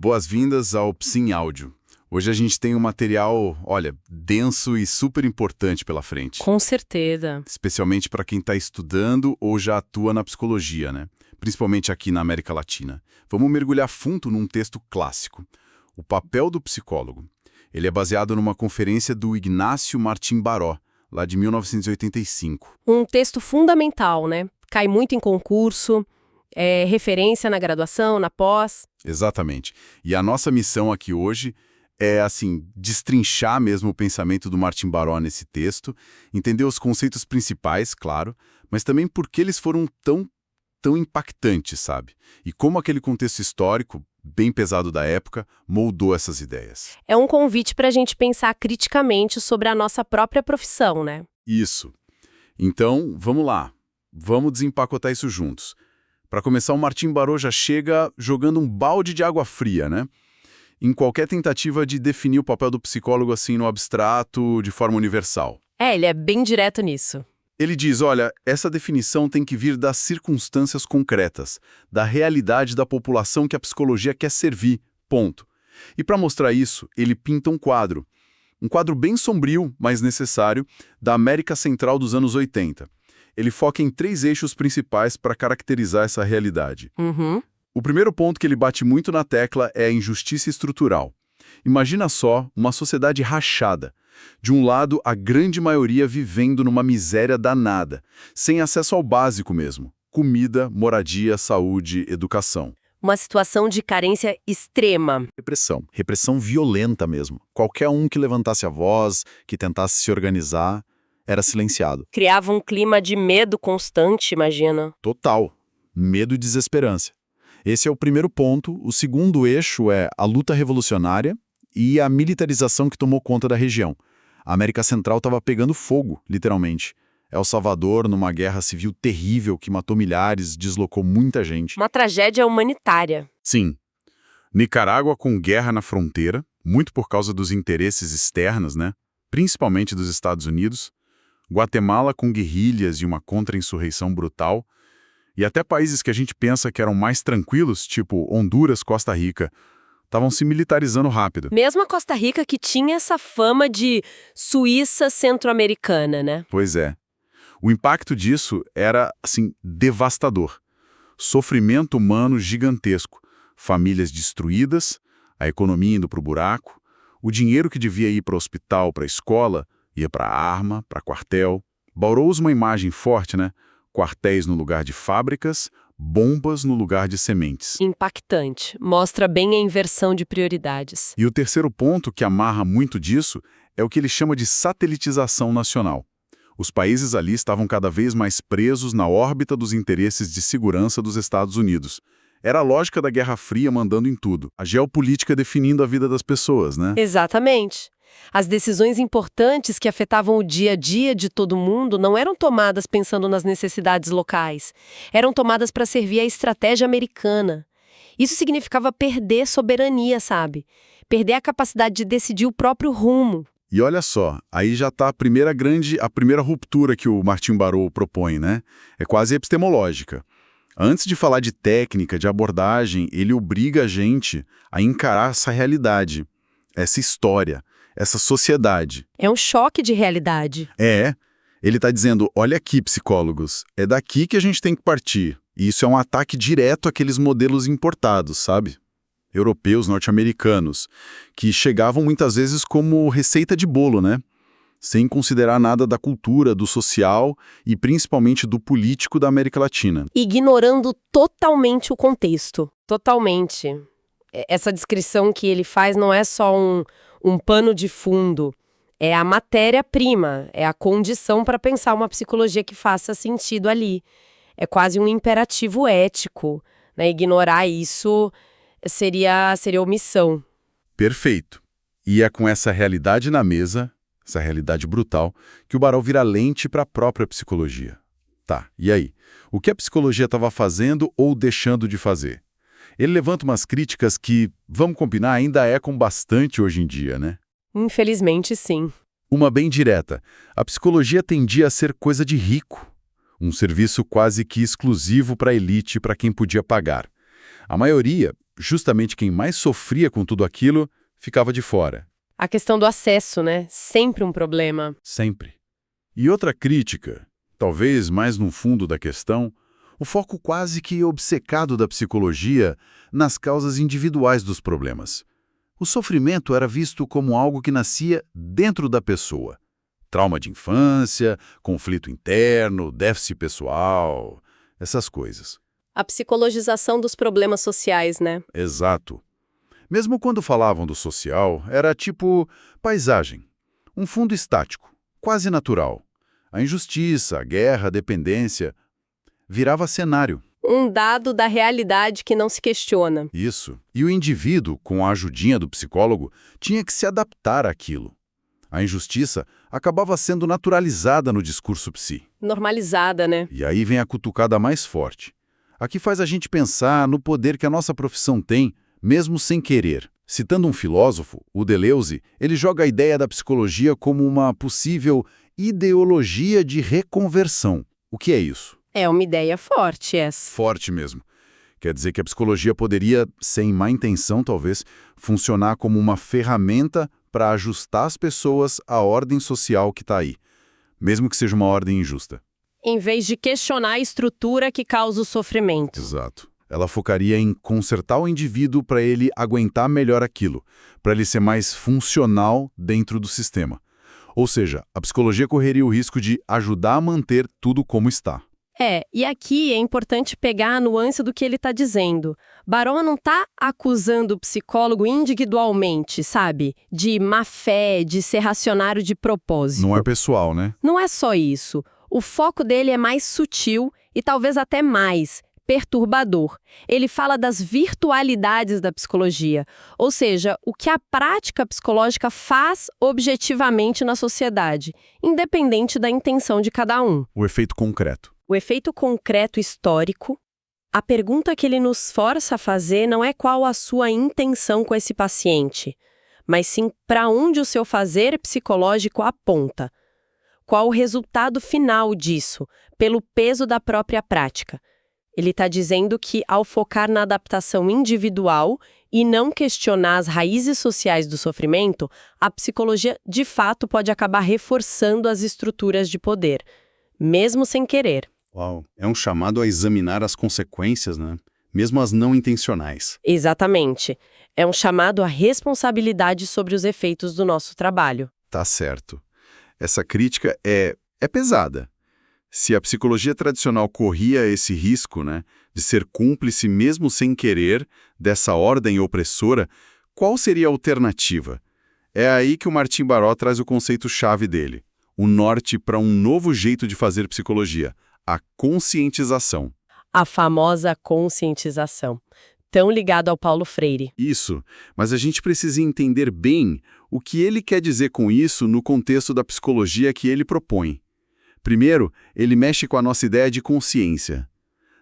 boas-vindas ao Psim Áudio. Hoje a gente tem um material, olha, denso e super importante pela frente. Com certeza. Especialmente para quem está estudando ou já atua na psicologia, né? Principalmente aqui na América Latina. Vamos mergulhar fundo num texto clássico. O papel do psicólogo. Ele é baseado numa conferência do Ignacio Martín Baró, lá de 1985. Um texto fundamental, né? Cai muito em concurso, é referência na graduação, na pós. Exatamente. E a nossa missão aqui hoje é, assim, destrinchar mesmo o pensamento do Martín Baró nesse texto, entender os conceitos principais, claro, mas também por que eles foram tão impactantes, sabe? E como aquele contexto histórico, bem pesado da época, moldou essas ideias. É um convite para a gente pensar criticamente sobre a nossa própria profissão, né? Isso. Então, vamos lá. Vamos desempacotar isso juntos. Para começar, o Martín Baró já chega jogando um balde de água fria, né? Em qualquer tentativa de definir o papel do psicólogo assim no abstrato, de forma universal. Ele é bem direto nisso. Ele diz, olha, essa definição tem que vir das circunstâncias concretas, da realidade da população que a psicologia quer servir, ponto. E para mostrar isso, ele pinta um quadro bem sombrio, mas necessário, da América Central dos anos 80. Ele foca em 3 eixos principais para caracterizar essa realidade. O primeiro ponto que ele bate muito na tecla é a injustiça estrutural. Imagina só uma sociedade rachada. De um lado, a grande maioria vivendo numa miséria danada, sem acesso ao básico mesmo. Comida, moradia, saúde, educação. Uma situação de carência extrema. Repressão violenta mesmo. Qualquer um que levantasse a voz, que tentasse se organizar, era silenciado. Criava um clima de medo constante, imagina. Total. Medo e desesperança. Esse é o primeiro ponto. O segundo eixo é a luta revolucionária e a militarização que tomou conta da região. A América Central estava pegando fogo, literalmente. El Salvador, numa guerra civil terrível que matou milhares, deslocou muita gente. Uma tragédia humanitária. Sim. Nicarágua com guerra na fronteira, muito por causa dos interesses externos, né? Principalmente dos Estados Unidos. Guatemala com guerrilhas e uma contra-insurreição brutal. E até países que a gente pensa que eram mais tranquilos, tipo Honduras, Costa Rica, estavam se militarizando rápido. Mesmo a Costa Rica que tinha essa fama de Suíça centro-americana, né? Pois é. O impacto disso era, assim, devastador. Sofrimento humano gigantesco. Famílias destruídas, a economia indo para o buraco, o dinheiro que devia ir para o hospital, para a escola, ia para arma, para quartel. Baró usa uma imagem forte, né? Quartéis no lugar de fábricas, bombas no lugar de sementes. Impactante. Mostra bem a inversão de prioridades. E o terceiro ponto que amarra muito disso é o que ele chama de satelitização nacional. Os países ali estavam cada vez mais presos na órbita dos interesses de segurança dos Estados Unidos. Era a lógica da Guerra Fria mandando em tudo. A geopolítica definindo a vida das pessoas, né? Exatamente. As decisões importantes que afetavam o dia a dia de todo mundo não eram tomadas pensando nas necessidades locais. Eram tomadas para servir à estratégia americana. Isso significava perder soberania, sabe? Perder a capacidade de decidir o próprio rumo. E olha só, aí já está a primeira ruptura que o Martín Baró propõe, né? É quase epistemológica. Antes de falar de técnica, de abordagem, ele obriga a gente a encarar essa realidade, essa história, essa sociedade. É um choque de realidade. Ele está dizendo, olha aqui, psicólogos, é daqui que a gente tem que partir. E isso é um ataque direto àqueles modelos importados, sabe? Europeus, norte-americanos, que chegavam muitas vezes como receita de bolo, né? Sem considerar nada da cultura, do social e principalmente do político da América Latina. Ignorando totalmente o contexto. Totalmente. Essa descrição que ele faz não é só um pano de fundo. É a matéria-prima, é a condição para pensar uma psicologia que faça sentido ali. É quase um imperativo ético, né? Ignorar isso seria omissão. Perfeito. E é com essa realidade na mesa, essa realidade brutal, que o Baró vira lente para a própria psicologia. Tá, e aí? O que a psicologia estava fazendo ou deixando de fazer? Ele levanta umas críticas que, vamos combinar, ainda com bastante hoje em dia, né? Infelizmente, sim. Uma bem direta. A psicologia tendia a ser coisa de rico. Um serviço quase que exclusivo para a elite, para quem podia pagar. A maioria, justamente quem mais sofria com tudo aquilo ficava de fora. A questão do acesso, né? Sempre um problema. Sempre. E outra crítica, talvez mais no fundo da questão, o foco quase que obcecado da psicologia nas causas individuais dos problemas. O sofrimento era visto como algo que nascia dentro da pessoa. Trauma de infância, conflito interno, déficit pessoal, essas coisas. A psicologização dos problemas sociais, né? Exato. Mesmo quando falavam do social, era tipo paisagem. Um fundo estático, quase natural. A injustiça, a guerra, a dependência, virava cenário. Um dado da realidade que não se questiona. Isso. E o indivíduo, com a ajudinha do psicólogo, tinha que se adaptar àquilo. A injustiça acabava sendo naturalizada no discurso psi. Normalizada, né? E aí vem a cutucada mais forte. Aqui faz a gente pensar no poder que a nossa profissão tem, mesmo sem querer. Citando um filósofo, o Deleuze, ele joga a ideia da psicologia como uma possível ideologia de reconversão. O que é isso? É uma ideia forte essa. Forte mesmo. Quer dizer que a psicologia poderia, sem má intenção talvez, funcionar como uma ferramenta para ajustar as pessoas à ordem social que está aí, mesmo que seja uma ordem injusta. Em vez de questionar a estrutura que causa o sofrimento. Exato. Ela focaria em consertar o indivíduo para ele aguentar melhor aquilo, para ele ser mais funcional dentro do sistema. Ou seja, a psicologia correria o risco de ajudar a manter tudo como está. E aqui é importante pegar a nuance do que ele está dizendo. Baró não está acusando o psicólogo individualmente, sabe? De má fé, de ser racionário de propósito. Não é pessoal, né? Não é só isso. O foco dele é mais sutil e talvez até mais perturbador. Ele fala das virtualidades da psicologia, ou seja, o que a prática psicológica faz objetivamente na sociedade, independente da intenção de cada um. O efeito concreto. O efeito concreto histórico. A pergunta que ele nos força a fazer não é qual a sua intenção com esse paciente, mas sim para onde o seu fazer psicológico aponta. Qual o resultado final disso, pelo peso da própria prática? Ele está dizendo que, ao focar na adaptação individual e não questionar as raízes sociais do sofrimento, a psicologia, de fato, pode acabar reforçando as estruturas de poder, mesmo sem querer. Uau, é um chamado a examinar as consequências, né? Mesmo as não intencionais. Exatamente. É um chamado à responsabilidade sobre os efeitos do nosso trabalho. Tá certo. Essa crítica é pesada. Se a psicologia tradicional corria esse risco, né, de ser cúmplice mesmo sem querer dessa ordem opressora, qual seria a alternativa? É aí que o Martim Baró traz o conceito-chave dele, o norte para um novo jeito de fazer psicologia, a conscientização. A famosa conscientização, tão ligado ao Paulo Freire. Isso, mas a gente precisa entender bem o que ele quer dizer com isso no contexto da psicologia que ele propõe. Primeiro, ele mexe com a nossa ideia de consciência.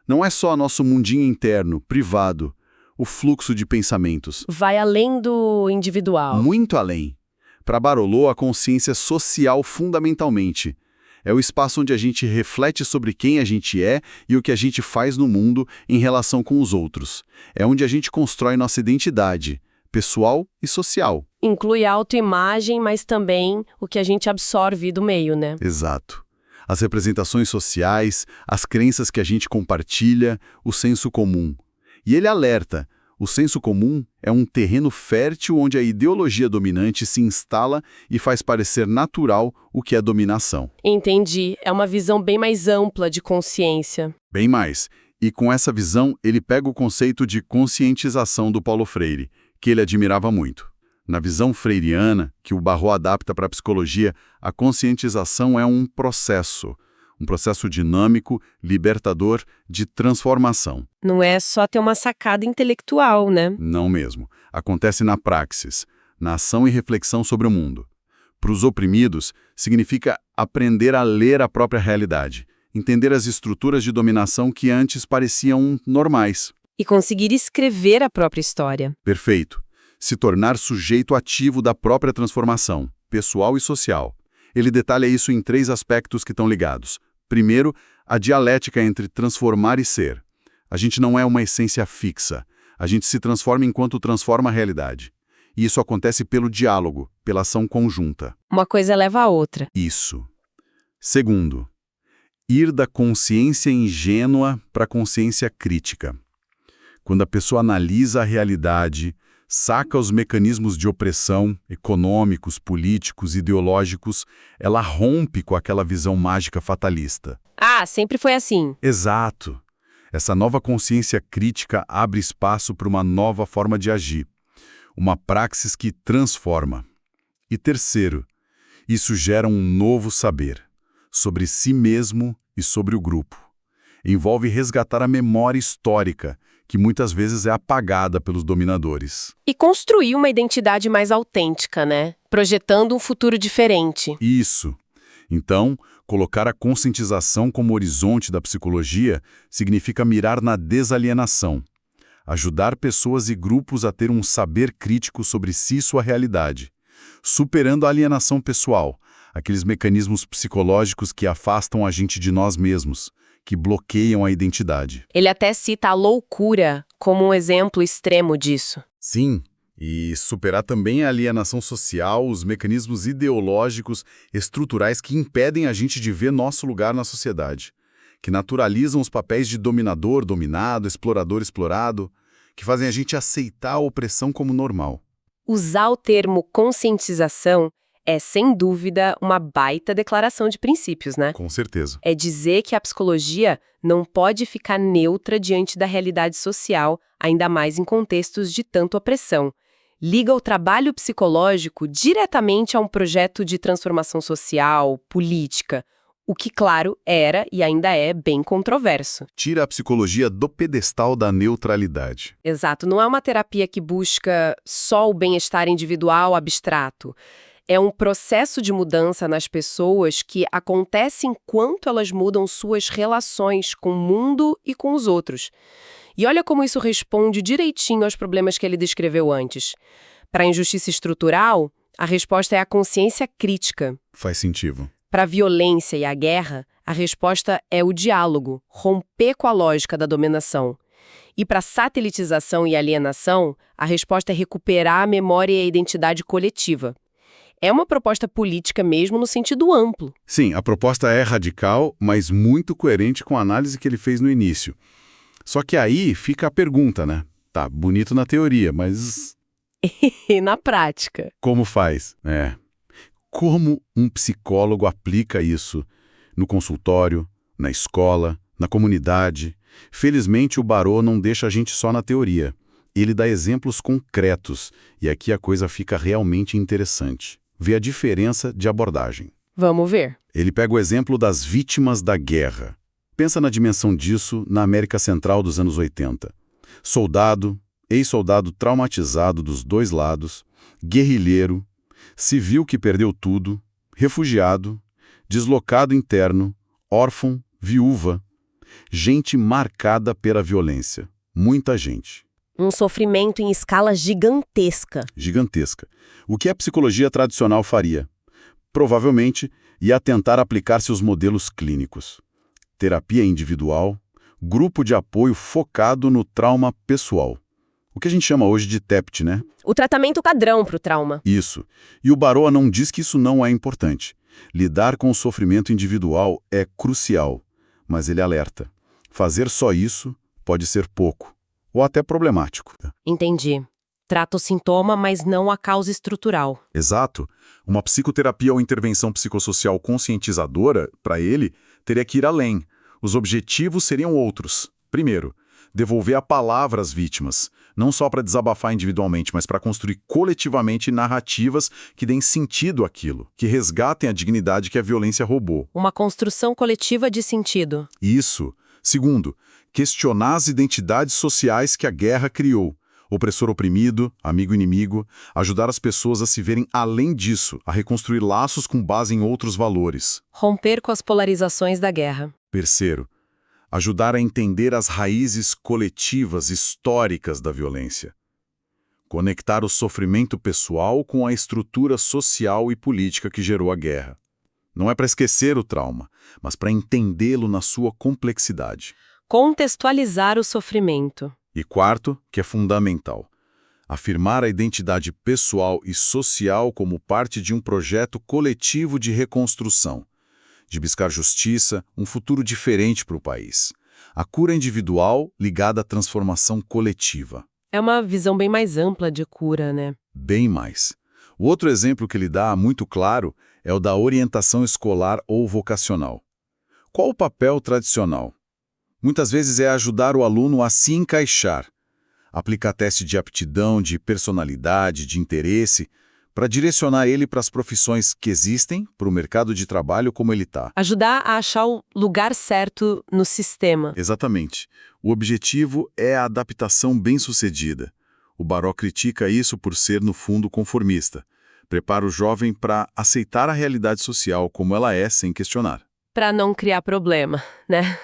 Não é só nosso mundinho interno, privado, o fluxo de pensamentos. Vai além do individual. Muito além. Para Barolô, a consciência social fundamentalmente. É o espaço onde a gente reflete sobre quem a gente é e o que a gente faz no mundo em relação com os outros. É onde a gente constrói nossa identidade, pessoal e social. Inclui a autoimagem, mas também o que a gente absorve do meio, né? Exato. As representações sociais, as crenças que a gente compartilha, o senso comum. E ele alerta, o senso comum é um terreno fértil onde a ideologia dominante se instala e faz parecer natural o que é dominação. Entendi. É uma visão bem mais ampla de consciência. Bem mais. E com essa visão, ele pega o conceito de conscientização do Paulo Freire, que ele admirava muito. Na visão freiriana, que o Baró adapta para a psicologia, a conscientização é um processo dinâmico, libertador, de transformação. Não é só ter uma sacada intelectual, né? Não mesmo. Acontece na praxis, na ação e reflexão sobre o mundo. Para os oprimidos, significa aprender a ler a própria realidade, entender as estruturas de dominação que antes pareciam normais. E conseguir escrever a própria história. Perfeito. Se tornar sujeito ativo da própria transformação, pessoal e social. Ele detalha isso em 3 aspectos que estão ligados. Primeiro, a dialética entre transformar e ser. A gente não é uma essência fixa. A gente se transforma enquanto transforma a realidade. E isso acontece pelo diálogo, pela ação conjunta. Uma coisa leva a outra. Isso. Segundo, ir da consciência ingênua para a consciência crítica. Quando a pessoa analisa a realidade, saca os mecanismos de opressão, econômicos, políticos, ideológicos, ela rompe com aquela visão mágica fatalista. Ah, sempre foi assim. Exato. Essa nova consciência crítica abre espaço para uma nova forma de agir. Uma praxis que transforma. E terceiro, isso gera um novo saber sobre si mesmo e sobre o grupo. Envolve resgatar a memória histórica, que muitas vezes é apagada pelos dominadores. E construir uma identidade mais autêntica, né? Projetando um futuro diferente. Isso. Então, colocar a conscientização como horizonte da psicologia significa mirar na desalienação. Ajudar pessoas e grupos a ter um saber crítico sobre si e sua realidade. Superando a alienação pessoal, aqueles mecanismos psicológicos que afastam a gente de nós mesmos, que bloqueiam a identidade. Ele até cita a loucura como um exemplo extremo disso. Sim, e superar também a alienação social, os mecanismos ideológicos, estruturais que impedem a gente de ver nosso lugar na sociedade, que naturalizam os papéis de dominador, dominado, explorador, explorado, que fazem a gente aceitar a opressão como normal. Usar o termo conscientização é, sem dúvida, uma baita declaração de princípios, né? Com certeza. É dizer que a psicologia não pode ficar neutra diante da realidade social, ainda mais em contextos de tanta opressão. Liga o trabalho psicológico diretamente a um projeto de transformação social, política, o que, claro, era e ainda é bem controverso. Tira a psicologia do pedestal da neutralidade. Exato, não é uma terapia que busca só o bem-estar individual abstrato. É um processo de mudança nas pessoas que acontece enquanto elas mudam suas relações com o mundo e com os outros. E olha como isso responde direitinho aos problemas que ele descreveu antes. Para a injustiça estrutural, a resposta é a consciência crítica. Faz sentido. Para a violência e a guerra, a resposta é o diálogo, romper com a lógica da dominação. E para a satelitização e alienação, a resposta é recuperar a memória e a identidade coletiva. É uma proposta política mesmo no sentido amplo. Sim, a proposta é radical, mas muito coerente com a análise que ele fez no início. Só que aí fica a pergunta, né? Tá, bonito na teoria, mas... E na prática? Como faz? Como um psicólogo aplica isso no consultório, na escola, na comunidade? Felizmente, o Barô não deixa a gente só na teoria. Ele dá exemplos concretos, e aqui a coisa fica realmente interessante. Vê a diferença de abordagem. Vamos ver. Ele pega o exemplo das vítimas da guerra. Pensa na dimensão disso na América Central dos anos 80. Soldado, ex-soldado traumatizado dos dois lados, guerrilheiro, civil que perdeu tudo, refugiado, deslocado interno, órfão, viúva, gente marcada pela violência. Muita gente. Um sofrimento em escala gigantesca. Gigantesca. O que a psicologia tradicional faria? Provavelmente ia tentar aplicar seus modelos clínicos. Terapia individual, grupo de apoio focado no trauma pessoal. O que a gente chama hoje de TEPT, né? O tratamento padrão para o trauma. Isso. E o Barô não diz que isso não é importante. Lidar com o sofrimento individual é crucial, mas ele alerta. Fazer só isso pode ser pouco, ou até problemático. Entendi. Trata o sintoma, mas não a causa estrutural. Exato. Uma psicoterapia ou intervenção psicossocial conscientizadora, para ele, teria que ir além. Os objetivos seriam outros. Primeiro, devolver a palavra às vítimas, não só para desabafar individualmente, mas para construir coletivamente narrativas que deem sentido àquilo, que resgatem a dignidade que a violência roubou. Uma construção coletiva de sentido. Isso. Segundo, questionar as identidades sociais que a guerra criou. Opressor oprimido, amigo inimigo, ajudar as pessoas a se verem além disso, a reconstruir laços com base em outros valores. Romper com as polarizações da guerra. Terceiro, ajudar a entender as raízes coletivas históricas da violência. Conectar o sofrimento pessoal com a estrutura social e política que gerou a guerra. Não é para esquecer o trauma, mas para entendê-lo na sua complexidade. Contextualizar o sofrimento. E quarto, que é fundamental, afirmar a identidade pessoal e social como parte de um projeto coletivo de reconstrução, de buscar justiça, um futuro diferente para o país. A cura individual ligada à transformação coletiva. É uma visão bem mais ampla de cura, né? Bem mais. O outro exemplo que ele dá, muito claro, é o da orientação escolar ou vocacional. Qual o papel tradicional? Muitas vezes é ajudar o aluno a se encaixar, aplicar teste de aptidão, de personalidade, de interesse, para direcionar ele para as profissões que existem, para o mercado de trabalho como ele está. Ajudar a achar o lugar certo no sistema. Exatamente. O objetivo é a adaptação bem-sucedida. O Baró critica isso por ser, no fundo, conformista. Prepara o jovem para aceitar a realidade social como ela é, sem questionar. Para não criar problema, né?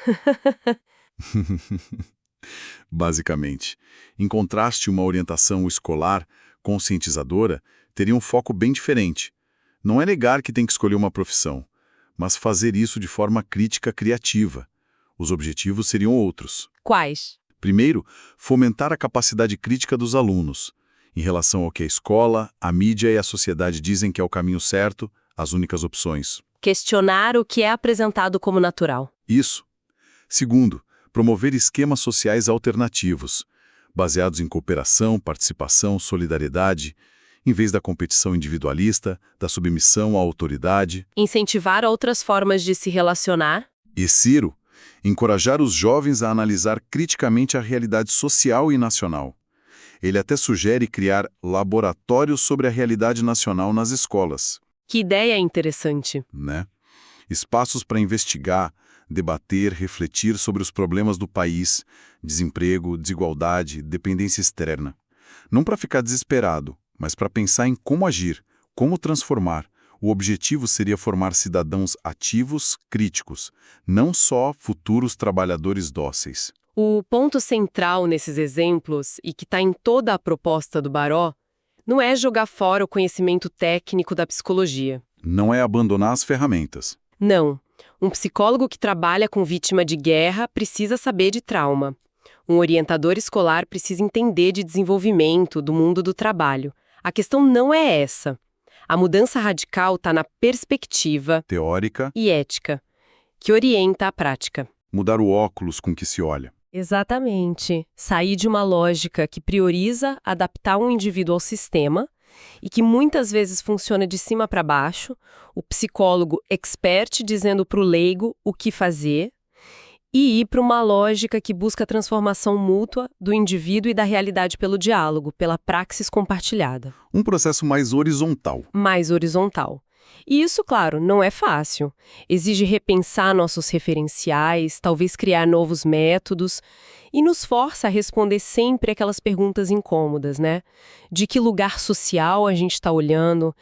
Basicamente. Em contraste, uma orientação escolar conscientizadora teria um foco bem diferente. Não é negar que tem que escolher uma profissão, mas fazer isso de forma crítica criativa. Os objetivos seriam outros. Quais? Primeiro, fomentar a capacidade crítica dos alunos, em relação ao que a escola, a mídia e a sociedade dizem que é o caminho certo, as únicas opções. Questionar o que é apresentado como natural. Isso. Segundo, promover esquemas sociais alternativos, baseados em cooperação, participação, solidariedade, em vez da competição individualista, da submissão à autoridade. Incentivar outras formas de se relacionar. E Ciro, encorajar os jovens a analisar criticamente a realidade social e nacional. Ele até sugere criar laboratórios sobre a realidade nacional nas escolas. Que ideia interessante. Né? Espaços para investigar, debater, refletir sobre os problemas do país, desemprego, desigualdade, dependência externa. Não para ficar desesperado, mas para pensar em como agir, como transformar. O objetivo seria formar cidadãos ativos, críticos, não só futuros trabalhadores dóceis. O ponto central nesses exemplos, e que está em toda a proposta do Baró, não é jogar fora o conhecimento técnico da psicologia. Não é abandonar as ferramentas. Não. Um psicólogo que trabalha com vítima de guerra precisa saber de trauma. Um orientador escolar precisa entender de desenvolvimento, do mundo do trabalho. A questão não é essa. A mudança radical está na perspectiva Teórica. E ética, que orienta a prática. Mudar o óculos com que se olha. Exatamente. Sair de uma lógica que prioriza adaptar um indivíduo ao sistema e que muitas vezes funciona de cima para baixo, o psicólogo expert dizendo para o leigo o que fazer, e ir para uma lógica que busca a transformação mútua do indivíduo e da realidade pelo diálogo, pela praxis compartilhada. Um processo mais horizontal. Mais horizontal. E isso, claro, não é fácil. Exige repensar nossos referenciais, talvez criar novos métodos, e nos força a responder sempre aquelas perguntas incômodas, né? De que lugar social a gente está olhando,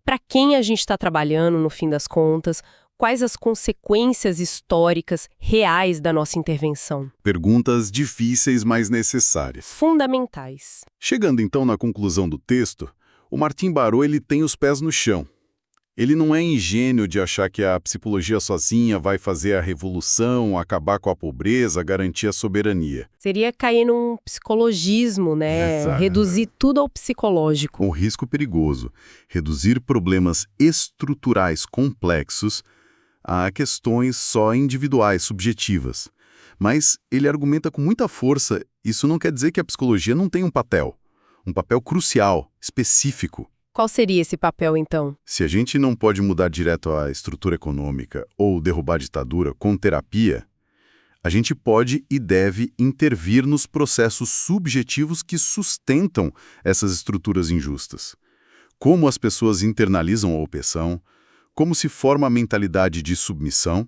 para quem a gente está trabalhando no fim das contas, quais as consequências históricas reais da nossa intervenção. Perguntas difíceis, mas necessárias. Fundamentais. Chegando então na conclusão do texto, o Martim Baró ele tem os pés no chão. Ele não é ingênuo de achar que a psicologia sozinha vai fazer a revolução, acabar com a pobreza, garantir a soberania. Seria cair num psicologismo, né? Exato. Reduzir tudo ao psicológico. Um risco perigoso. Reduzir problemas estruturais complexos a questões só individuais, subjetivas. Mas ele argumenta com muita força, isso não quer dizer que a psicologia não tem um papel crucial, específico. Qual seria esse papel, então? Se a gente não pode mudar direto a estrutura econômica ou derrubar a ditadura com terapia, a gente pode e deve intervir nos processos subjetivos que sustentam essas estruturas injustas. Como as pessoas internalizam a opressão, como se forma a mentalidade de submissão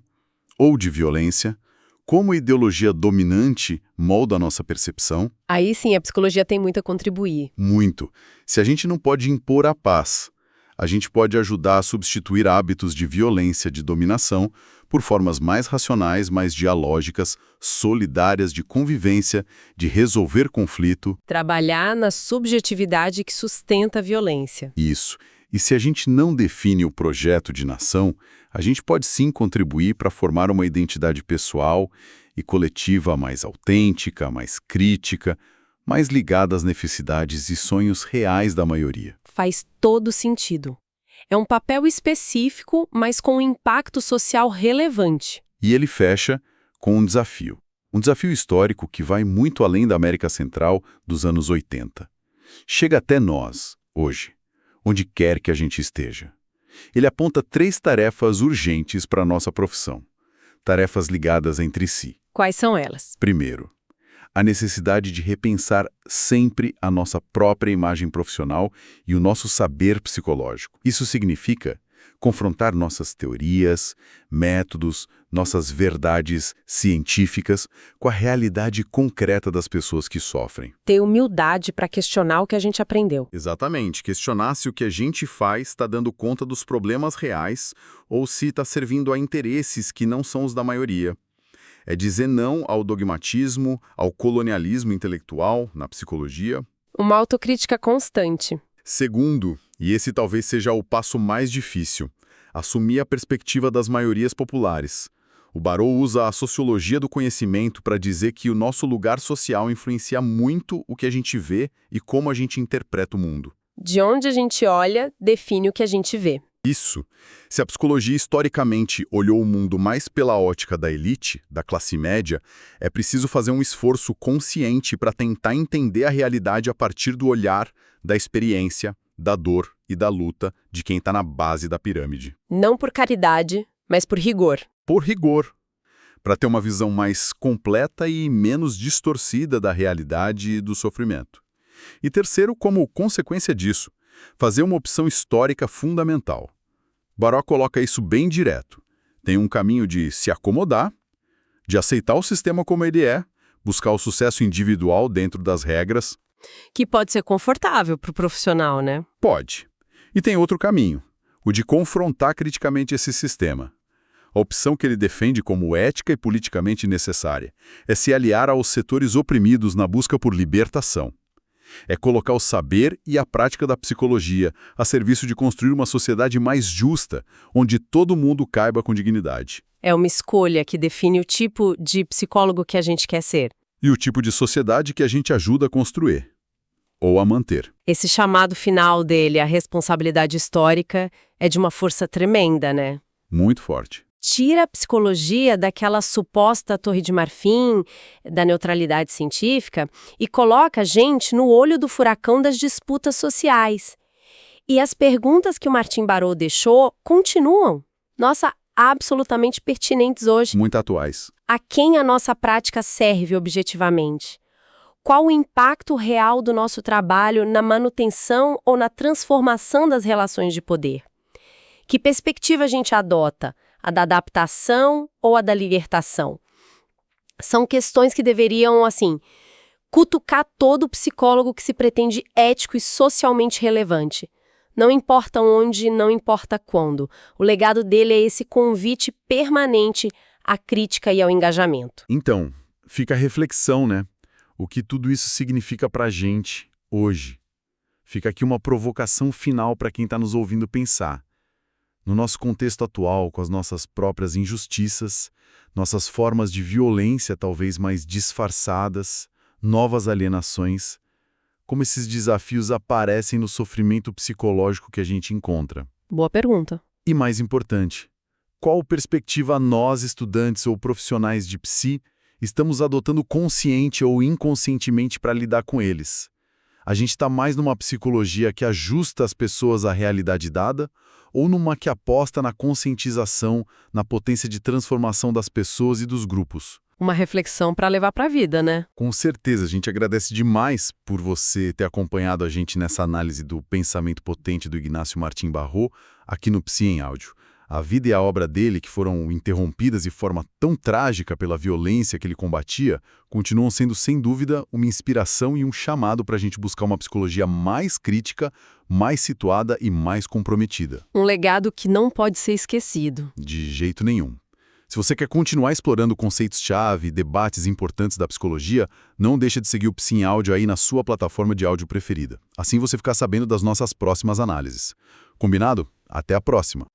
ou de violência, como a ideologia dominante molda a nossa percepção. Aí sim, a psicologia tem muito a contribuir. Muito. Se a gente não pode impor a paz, a gente pode ajudar a substituir hábitos de violência, de dominação, por formas mais racionais, mais dialógicas, solidárias de convivência, de resolver conflito. Trabalhar na subjetividade que sustenta a violência. Isso. E se a gente não define o projeto de nação, a gente pode sim contribuir para formar uma identidade pessoal e coletiva mais autêntica, mais crítica, mais ligada às necessidades e sonhos reais da maioria. Faz todo sentido. É um papel específico, mas com um impacto social relevante. E ele fecha com um desafio. Um desafio histórico que vai muito além da América Central dos anos 80. Chega até nós, hoje, onde quer que a gente esteja. Ele aponta 3 tarefas urgentes para a nossa profissão. Tarefas ligadas entre si. Quais são elas? Primeiro, a necessidade de repensar sempre a nossa própria imagem profissional e o nosso saber psicológico. Isso significa confrontar nossas teorias, métodos, nossas verdades científicas com a realidade concreta das pessoas que sofrem. Ter humildade para questionar o que a gente aprendeu. Exatamente, questionar se o que a gente faz está dando conta dos problemas reais ou se está servindo a interesses que não são os da maioria. É dizer não ao dogmatismo, ao colonialismo intelectual na psicologia. Uma autocrítica constante. Segundo, e esse talvez seja o passo mais difícil, assumir a perspectiva das maiorias populares. O Barrow usa a sociologia do conhecimento para dizer que o nosso lugar social influencia muito o que a gente vê e como a gente interpreta o mundo. De onde a gente olha, define o que a gente vê. Isso. Se a psicologia historicamente olhou o mundo mais pela ótica da elite, da classe média, é preciso fazer um esforço consciente para tentar entender a realidade a partir do olhar, da experiência, da dor e da luta de quem está na base da pirâmide. Não por caridade, mas por rigor. Por rigor, para ter uma visão mais completa e menos distorcida da realidade e do sofrimento. E terceiro, como consequência disso, fazer uma opção histórica fundamental. Barrow coloca isso bem direto. Tem um caminho de se acomodar, de aceitar o sistema como ele é, buscar o sucesso individual dentro das regras. Que pode ser confortável para o profissional, né? Pode. E tem outro caminho, o de confrontar criticamente esse sistema. A opção que ele defende como ética e politicamente necessária é se aliar aos setores oprimidos na busca por libertação. É colocar o saber e a prática da psicologia a serviço de construir uma sociedade mais justa, onde todo mundo caiba com dignidade. É uma escolha que define o tipo de psicólogo que a gente quer ser. E o tipo de sociedade que a gente ajuda a construir. Ou a manter. Esse chamado final dele, a responsabilidade histórica, é de uma força tremenda, né? Muito forte. Tira a psicologia daquela suposta torre de marfim, da neutralidade científica, e coloca a gente no olho do furacão das disputas sociais. E as perguntas que o Martin Barrow deixou continuam. Nossa, absolutamente pertinentes hoje. Muito atuais. A quem a nossa prática serve objetivamente? Qual o impacto real do nosso trabalho na manutenção ou na transformação das relações de poder? Que perspectiva a gente adota? A da adaptação ou a da libertação? São questões que deveriam, cutucar todo psicólogo que se pretende ético e socialmente relevante. Não importa onde, não importa quando. O legado dele é esse convite permanente à crítica e ao engajamento. Então, fica a reflexão, né? O que tudo isso significa pra gente, hoje. Fica aqui uma provocação final para quem está nos ouvindo pensar. No nosso contexto atual, com as nossas próprias injustiças, nossas formas de violência talvez mais disfarçadas, novas alienações, como esses desafios aparecem no sofrimento psicológico que a gente encontra? Boa pergunta. E mais importante, qual perspectiva nós, estudantes ou profissionais de psi, estamos adotando consciente ou inconscientemente para lidar com eles? A gente está mais numa psicologia que ajusta as pessoas à realidade dada ou numa que aposta na conscientização, na potência de transformação das pessoas e dos grupos? Uma reflexão para levar para a vida, né? Com certeza, a gente agradece demais por você ter acompanhado a gente nessa análise do pensamento potente do Ignacio Martim Barrow aqui no Psi em Áudio. A vida e a obra dele, que foram interrompidas de forma tão trágica pela violência que ele combatia, continuam sendo, sem dúvida, uma inspiração e um chamado para a gente buscar uma psicologia mais crítica, mais situada e mais comprometida. Um legado que não pode ser esquecido. De jeito nenhum. Se você quer continuar explorando conceitos-chave e debates importantes da psicologia, não deixe de seguir o Psi em Áudio aí na sua plataforma de áudio preferida. Assim você ficar sabendo das nossas próximas análises. Combinado? Até a próxima!